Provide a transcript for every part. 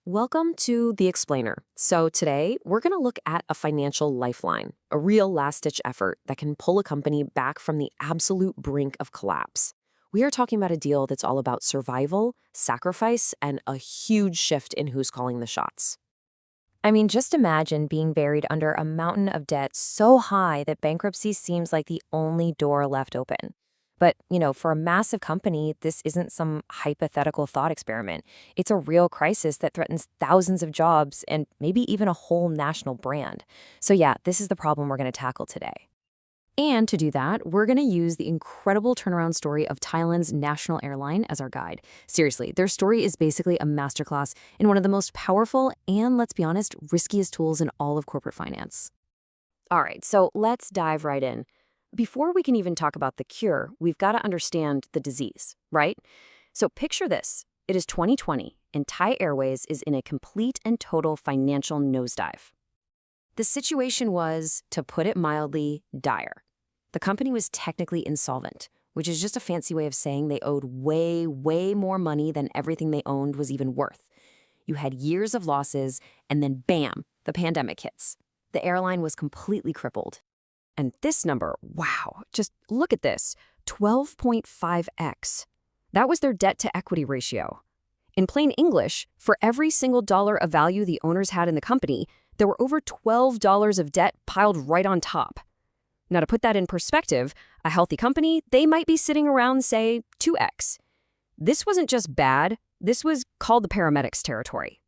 Welcome to The Explainer. So, today we're going to look at a financial lifeline, a real last ditch effort that can pull a company back from the absolute brink of collapse. We are talking about a deal that's all about survival, sacrifice, and a huge shift in who's calling the shots. I mean, just imagine being buried under a mountain of debt so high that bankruptcy seems like the only door left open. But for a massive company, this isn't some hypothetical thought experiment. It's a real crisis that threatens thousands of jobs and maybe even a whole national brand. So yeah, this is the problem we're going to tackle today. And to do that, we're going to use the incredible turnaround story of Thailand's national airline as our guide. Seriously, their story is basically a masterclass in one of the most powerful and, let's be honest, riskiest tools in all of corporate finance. All right, so let's dive right in. Before we can even talk about the cure, we've got to understand the disease, right? So picture this. It is 2020, and Thai Airways is in a complete and total financial nosedive. The situation was, to put it mildly, dire. The company was technically insolvent, which is just a fancy way of saying they owed way, way more money than everything they owned was even worth. You had years of losses, and then bam, the pandemic hits. The airline was completely crippled. And this number, wow, just look at this, 12.5x. That was their debt-to-equity ratio. In plain English, for every single dollar of value the owners had in the company, there were over $12 of debt piled right on top. Now, to put that in perspective, a healthy company, they might be sitting around, say, 2x. This wasn't just bad, this was called the paramedics territory.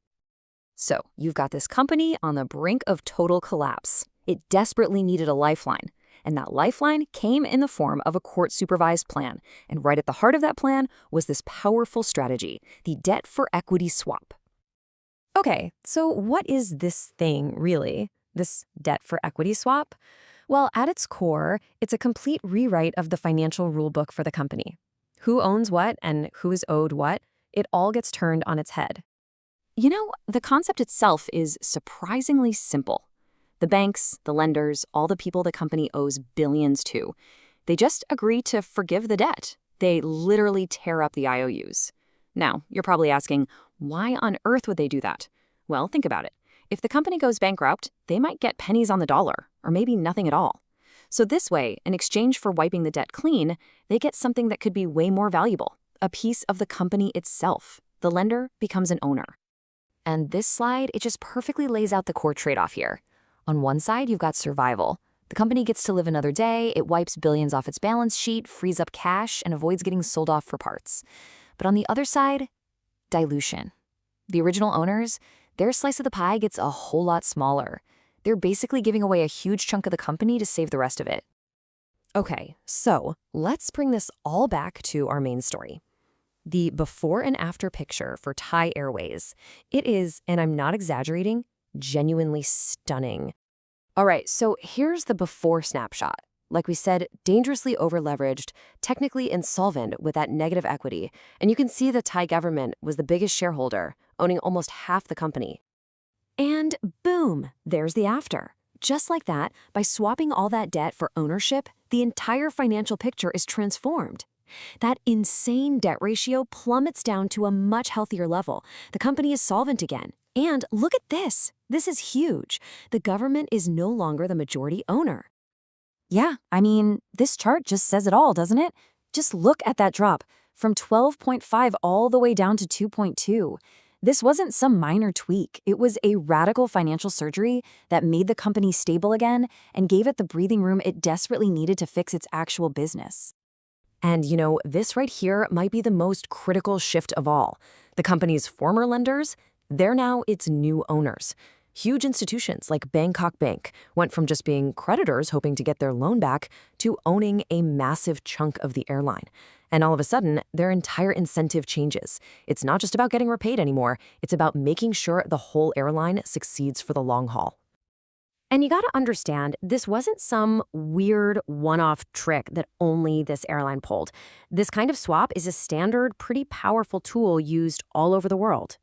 So, you've got this company on the brink of total collapse. It desperately needed a lifeline, and that lifeline came in the form of a court-supervised plan. And right at the heart of that plan was this powerful strategy, the debt-for-equity swap. Okay, so what is this thing, really? This debt-for-equity swap? Well, at its core, it's a complete rewrite of the financial rulebook for the company. Who owns what and who is owed what, it all gets turned on its head. The concept itself is surprisingly simple. The banks, the lenders, all the people the company owes billions to, they just agree to forgive the debt. They literally tear up the IOUs. Now, you're probably asking, why on earth would they do that? Well, think about it. If the company goes bankrupt, they might get pennies on the dollar, or maybe nothing at all. So this way, in exchange for wiping the debt clean, they get something that could be way more valuable, a piece of the company itself. The lender becomes an owner. And this slide, it just perfectly lays out the core trade-off here. On one side, you've got survival. The company gets to live another day, it wipes billions off its balance sheet, frees up cash, and avoids getting sold off for parts. But on the other side, dilution. The original owners, their slice of the pie gets a whole lot smaller. They're basically giving away a huge chunk of the company to save the rest of it. Okay, so let's bring this all back to our main story. The before and after picture for Thai Airways. It is, and I'm not exaggerating, genuinely stunning. All right, so here's the before snapshot. Like we said, dangerously overleveraged, technically insolvent with that negative equity. And you can see the Thai government was the biggest shareholder, owning almost half the company. And boom, there's the after. Just like that, by swapping all that debt for ownership, the entire financial picture is transformed. That insane debt ratio plummets down to a much healthier level. The company is solvent again. And look at this. This is huge. The government is no longer the majority owner. Yeah, I mean, this chart just says it all, doesn't it? Just look at that drop, from 12.5 all the way down to 2.2. This wasn't some minor tweak. It was a radical financial surgery that made the company stable again and gave it the breathing room it desperately needed to fix its actual business. And this right here might be the most critical shift of all. The company's former lenders, they're now its new owners. Huge institutions like Bangkok Bank went from just being creditors hoping to get their loan back to owning a massive chunk of the airline. And all of a sudden, their entire incentive changes. It's not just about getting repaid anymore. It's about making sure the whole airline succeeds for the long haul. And you got to understand, this wasn't some weird one-off trick that only this airline pulled. This kind of swap is a standard, pretty powerful tool used all over the world.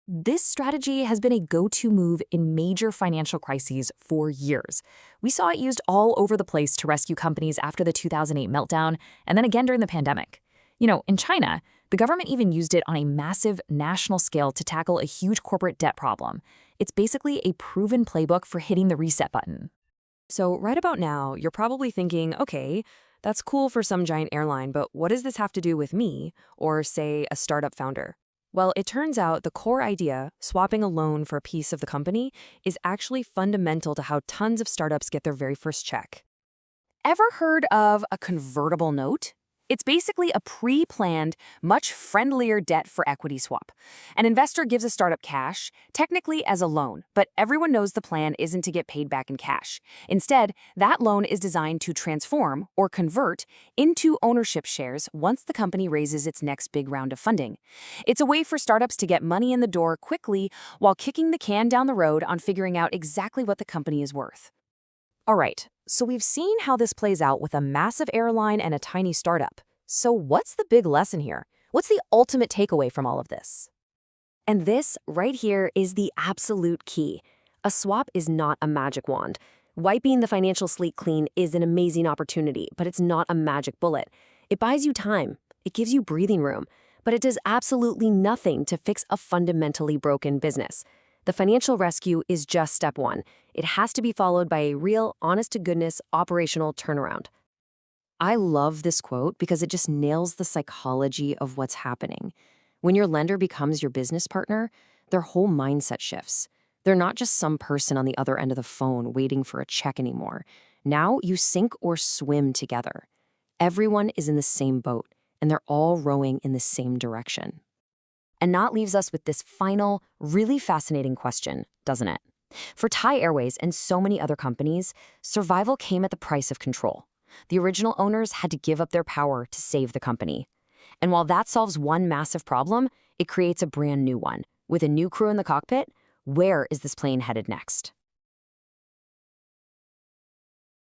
This strategy has been a go-to move in major financial crises for years. We saw it used all over the place to rescue companies after the 2008 meltdown, and then again during the pandemic. In China, the government even used it on a massive national scale to tackle a huge corporate debt problem. It's basically a proven playbook for hitting the reset button. So right about now, you're probably thinking, okay, that's cool for some giant airline, but what does this have to do with me, or say a startup founder? Well, it turns out the core idea, swapping a loan for a piece of the company, is actually fundamental to how tons of startups get their very first check. Ever heard of a convertible note? It's basically a pre-planned, much friendlier debt for equity swap. An investor gives a startup cash, technically as a loan, but everyone knows the plan isn't to get paid back in cash. Instead, that loan is designed to transform, or convert, into ownership shares once the company raises its next big round of funding. It's a way for startups to get money in the door quickly while kicking the can down the road on figuring out exactly what the company is worth. All right, so we've seen how this plays out with a massive airline and a tiny startup. So what's the big lesson here? What's the ultimate takeaway from all of this? And this right here is the absolute key. A swap is not a magic wand. Wiping the financial slate clean is an amazing opportunity, but it's not a magic bullet. It buys you time. It gives you breathing room, but it does absolutely nothing to fix a fundamentally broken business. The financial rescue is just step one. It has to be followed by a real, honest-to-goodness, operational turnaround. I love this quote because it just nails the psychology of what's happening. When your lender becomes your business partner, their whole mindset shifts. They're not just some person on the other end of the phone waiting for a check anymore. Now you sink or swim together. Everyone is in the same boat, and they're all rowing in the same direction. And that leaves us with this final, really fascinating question, doesn't it? For Thai Airways and so many other companies, survival came at the price of control. The original owners had to give up their power to save the company. And while that solves one massive problem, it creates a brand new one. With a new crew in the cockpit, where is this plane headed next?